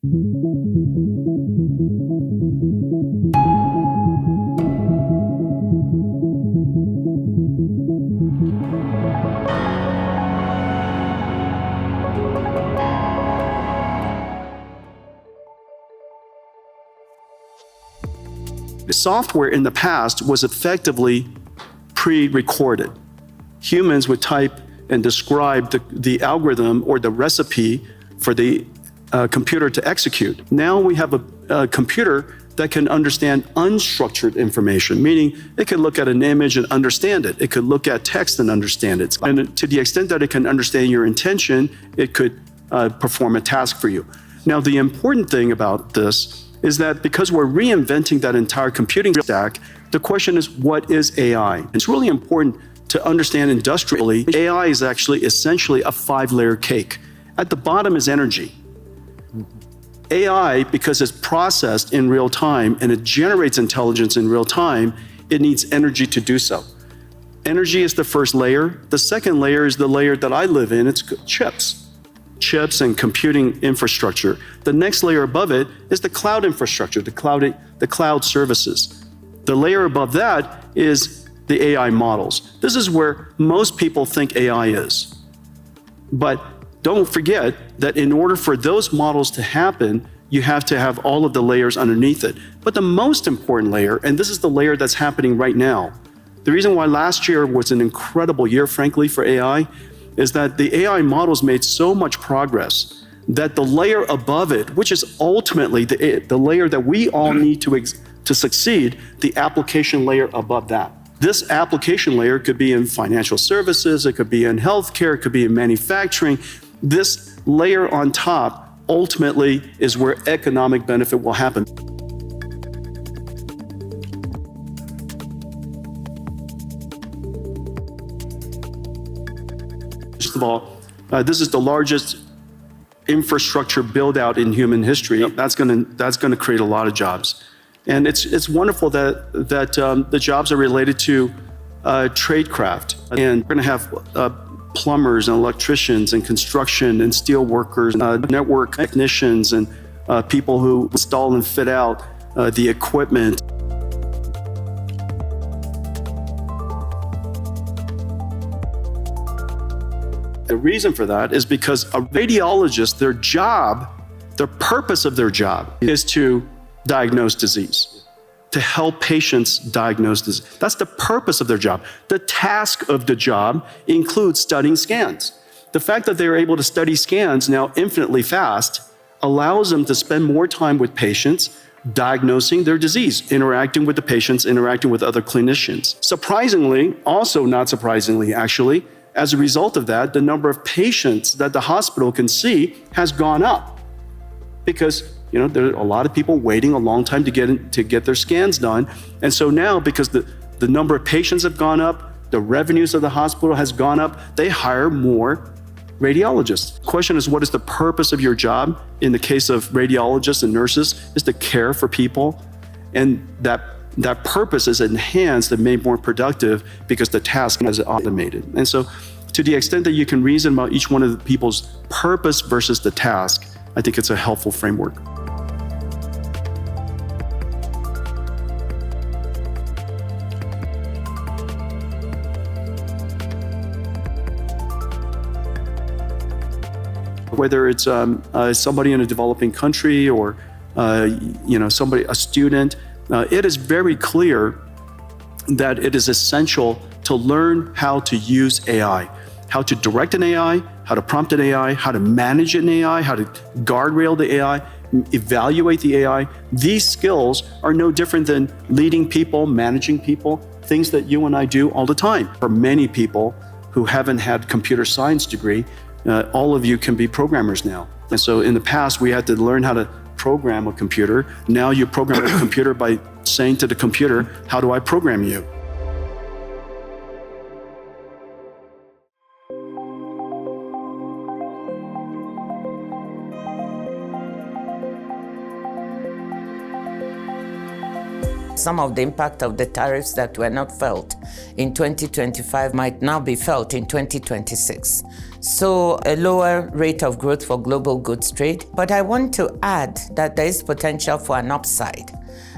The software in the past was effectively pre-recorded. Humans would type and describe the algorithm or the recipe for the computer to execute. Now we have a computer that can understand unstructured information, meaning it can look at an image and understand it. It could look at text and understand it. And to the extent that it can understand your intention, it could perform a task for you. Now, the important thing about this is that because we're reinventing that entire computing stack, the question is, what is AI? It's really important to understand industrially, AI is actually essentially a 5-layer cake. At the bottom is energy. AI, because it's processed in real time and it generates intelligence in real time, it needs energy to do so. Energy is the first layer. The second layer is the layer that I live in, it's chips. Chips and computing infrastructure. The next layer above it is the cloud infrastructure, the cloud services. The layer above that is the AI models. This is where most people think AI is. But don't forget that in order for those models to happen, you have to have all of the layers underneath it. But the most important layer, and this is the layer that's happening right now, the reason why last year was an incredible year, frankly, for AI, is that the AI models made so much progress that the layer above it, which is ultimately the layer that we all need to succeed, the application layer above that. This application layer could be in financial services, it could be in healthcare, it could be in manufacturing. This layer on top ultimately is where economic benefit will happen. First of all, this is the largest infrastructure build out in human history. Yep. That's gonna create a lot of jobs. And it's wonderful that the jobs are related to tradecraft. And we're gonna have plumbers and electricians and construction and steel workers, network technicians and people who install and fit out the equipment. The reason for that is because a radiologist, their purpose of their job is to diagnose disease, to help patients diagnose disease. That's the purpose of their job. The task of the job includes studying scans. The fact that they're able to study scans now infinitely fast allows them to spend more time with patients, diagnosing their disease, interacting with the patients, interacting with other clinicians. Surprisingly, also not surprisingly actually, as a result of that, the number of patients that the hospital can see has gone up because there are a lot of people waiting a long time to get their scans done. And so now, because the number of patients have gone up, the revenues of the hospital has gone up, they hire more radiologists. The question is, what is the purpose of your job? In the case of radiologists and nurses, is to care for people. And that purpose is enhanced and made more productive because the task is automated. And so to the extent that you can reason about each one of the people's purpose versus the task, I think it's a helpful framework. Whether it's somebody in a developing country or a student, it is very clear that it is essential to learn how to use AI, how to direct an AI, how to prompt an AI, how to manage an AI, how to guardrail the AI, evaluate the AI. These skills are no different than leading people, managing people, things that you and I do all the time. For many people who haven't had computer science degree, all of you can be programmers now. And so in the past, we had to learn how to program a computer. Now you program a computer by saying to the computer, how do I program you? Some of the impact of the tariffs that were not felt in 2025 might now be felt in 2026. So a lower rate of growth for global goods trade. But I want to add that there is potential for an upside.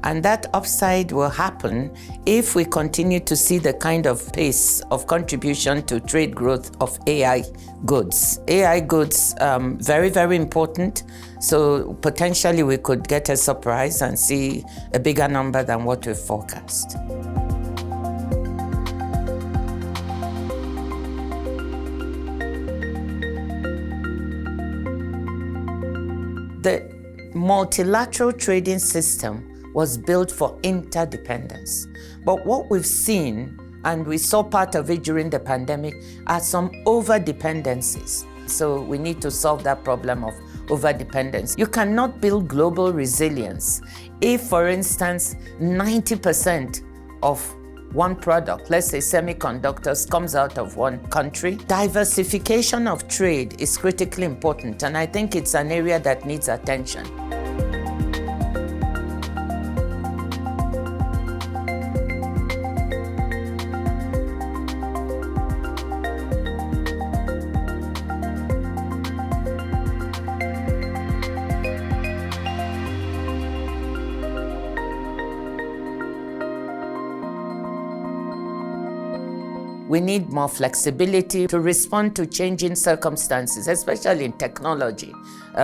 And that upside will happen if we continue to see the kind of pace of contribution to trade growth of AI goods. AI goods, very, very important. So potentially we could get a surprise and see a bigger number than what we forecast. The multilateral trading system was built for interdependence. But what we've seen, and we saw part of it during the pandemic, are some over-dependencies. So we need to solve that problem of over-dependence. You cannot build global resilience if, for instance, 90% of one product, let's say semiconductors, comes out of one country. Diversification of trade is critically important, and I think it's an area that needs attention. We need more flexibility to respond to changing circumstances, especially in technology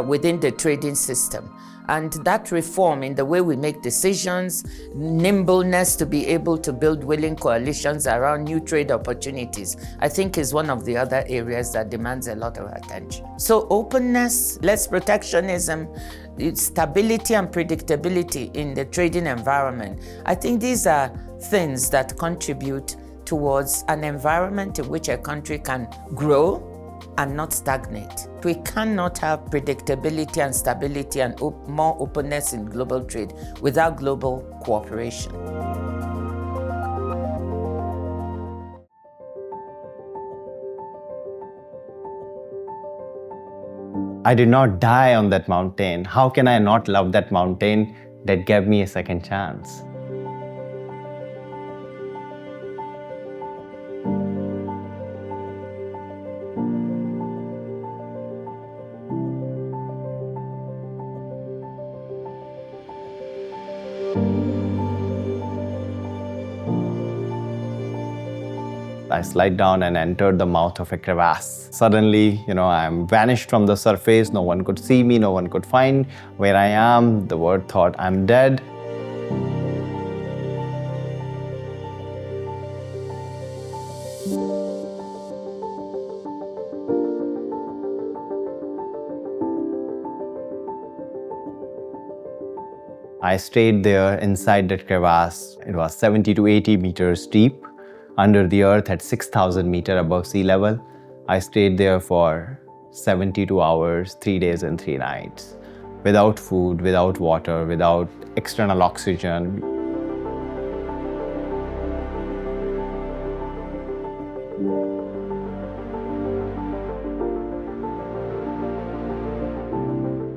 within the trading system. And that reform in the way we make decisions, nimbleness to be able to build willing coalitions around new trade opportunities, I think is one of the other areas that demands a lot of attention. So openness, less protectionism, stability and predictability in the trading environment. I think these are things that contribute towards an environment in which a country can grow and not stagnate. We cannot have predictability and stability and more openness in global trade without global cooperation. I did not die on that mountain. How can I not love that mountain that gave me a second chance? I slid down and entered the mouth of a crevasse. Suddenly, I'm vanished from the surface. No one could see me. No one could find where I am. The world thought I'm dead. I stayed there inside that crevasse. It was 70 to 80 meters deep, under the earth at 6,000 meters above sea level. I stayed there for 72 hours, 3 days and 3 nights, without food, without water, without external oxygen.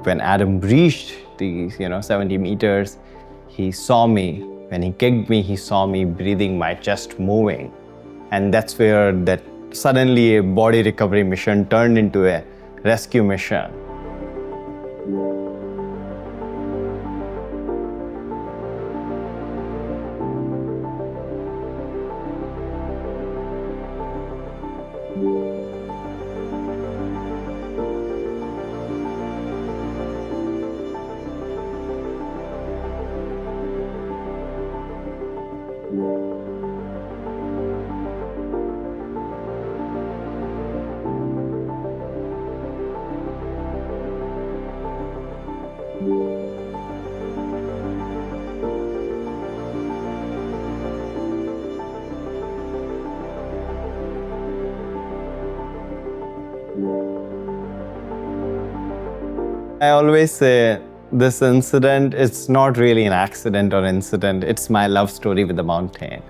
When Adam reached these 70 meters, he saw me. When he kicked me, he saw me breathing, my chest moving. And that's where that suddenly a body recovery mission turned into a rescue mission. I always say this incident, it's not really an accident or incident, it's my love story with the mountain.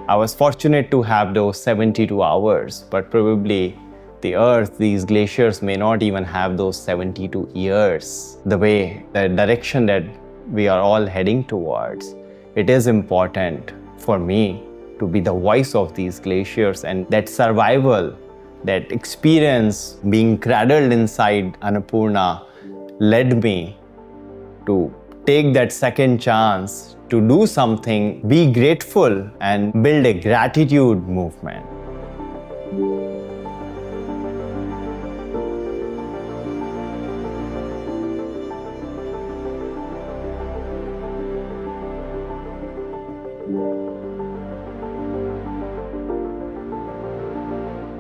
I was fortunate to have those 72 hours, but probably the Earth, these glaciers may not even have those 72 years. The direction that we are all heading towards, it is important for me to be the voice of these glaciers, and that survival, that experience being cradled inside Annapurna led me to take that second chance to do something, be grateful, and build a gratitude movement.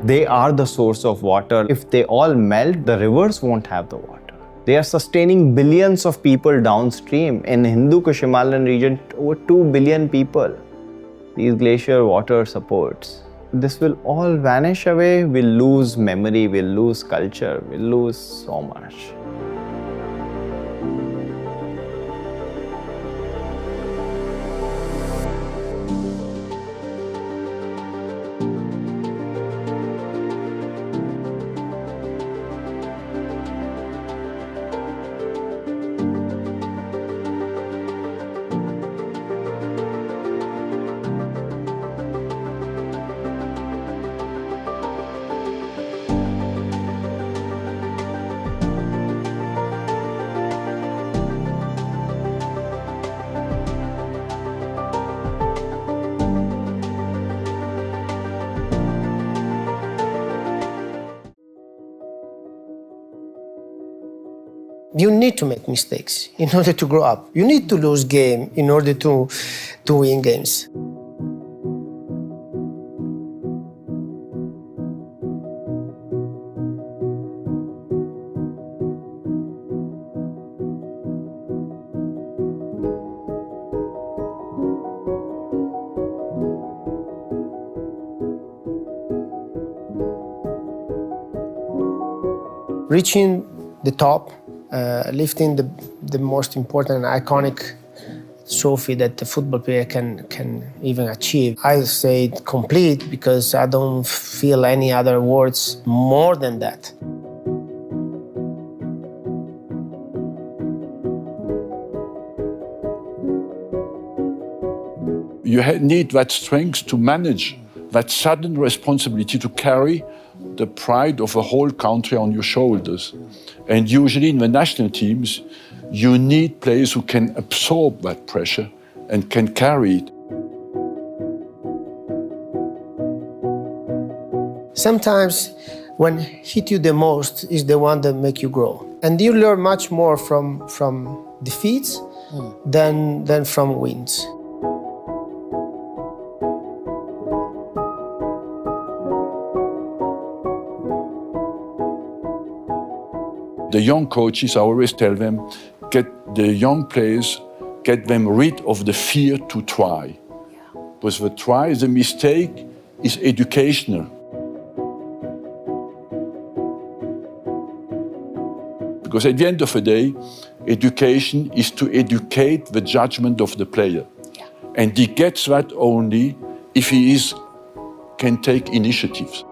They are the source of water. If they all melt, the rivers won't have the water. They are sustaining billions of people downstream. In Hindu Kush Himalayan region, over 2 billion people these glacier water supports. This will all vanish away. We'll lose memory, we'll lose culture, we'll lose so much. You need to make mistakes in order to grow up. You need to lose game in order to win games. Reaching the top, lifting the most important and iconic trophy that the football player can even achieve. I say complete because I don't feel any other words more than that. You need that strength to manage that sudden responsibility to carry the pride of a whole country on your shoulders. And usually in the national teams, you need players who can absorb that pressure and can carry it. Sometimes when hit you the most is the one that make you grow. And you learn much more from defeats than from wins. The young coaches, I always tell them, get the young players, get them rid of the fear to try. Because the try, the mistake, is educational. Because at the end of the day, education is to educate the judgment of the player. And he gets that only if he can take initiatives.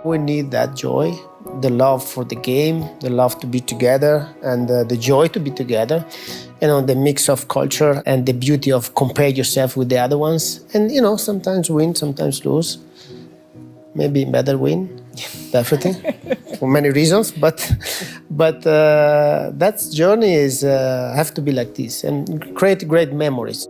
We need that joy, the love for the game, the love to be together, and the joy to be together. You know, the mix of culture and the beauty of compare yourself with the other ones. And, you know, sometimes win, sometimes lose. Maybe better win, definitely, for many reasons. But that journey have to be like this and create great memories.